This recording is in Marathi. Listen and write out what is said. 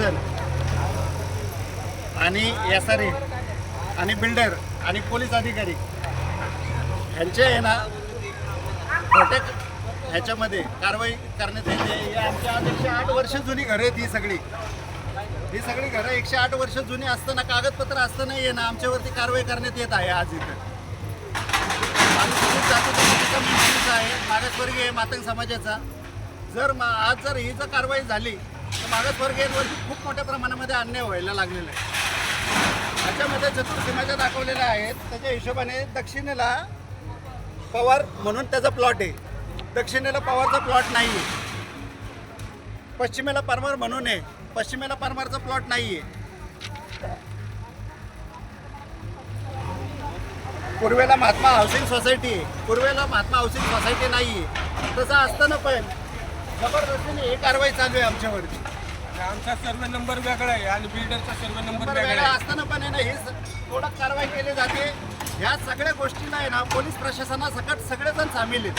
प्रशासन आणि SRA आणि बिल्डर आणि पोलीस अधिकारी ह्यांचे आहे ना खोटे ह्याच्यामध्ये कारवाई करण्यात येते. हे आमच्या 108 वर्ष जुनी घरं आहेत ही सगळी घरं 108 वर्ष जुनी असताना कागदपत्र असताना आहे ना आमच्यावरती कारवाई करण्यात येत आहे. आज इथं जातीचा माणूस आहे, मागासवर्गीय मातंग समाजाचा. आज जर ही जर कारवाई झाली तर मागासवर्गीयांवरती खूप मोठ्या प्रमाणामध्ये अन्याय व्हायला लागलेला आहे. त्याच्यामध्ये चतुर्सीमाच्या दाखवलेल्या आहेत. त्याच्या हिशोबाने दक्षिणेला पवार म्हणून त्याचा प्लॉट आहे, दक्षिणेला पवारचा प्लॉट नाही आहे. पश्चिमेला परमार म्हणून आहे, पश्चिमेला परमारचा प्लॉट नाही आहे. पूर्वेला महात्मा हाऊसिंग सोसायटी आहे, पूर्वेला महात्मा हाऊसिंग सोसायटी नाही आहे. तसं असताना पण जबरदस्तीने ही कारवाई चालू आहे आमच्यावरती. आमचा सर्वे नंबर वेगळा आहे आणि बिल्डरचा सर्वे नंबर वेगळा वेगळा आहे. असताना पण आहे ना ही थोडं कारवाई केली जाते. ह्या सगळ्या गोष्टीला आहे ना पोलीस प्रशासनासकट सगळेजण सामील आहेत.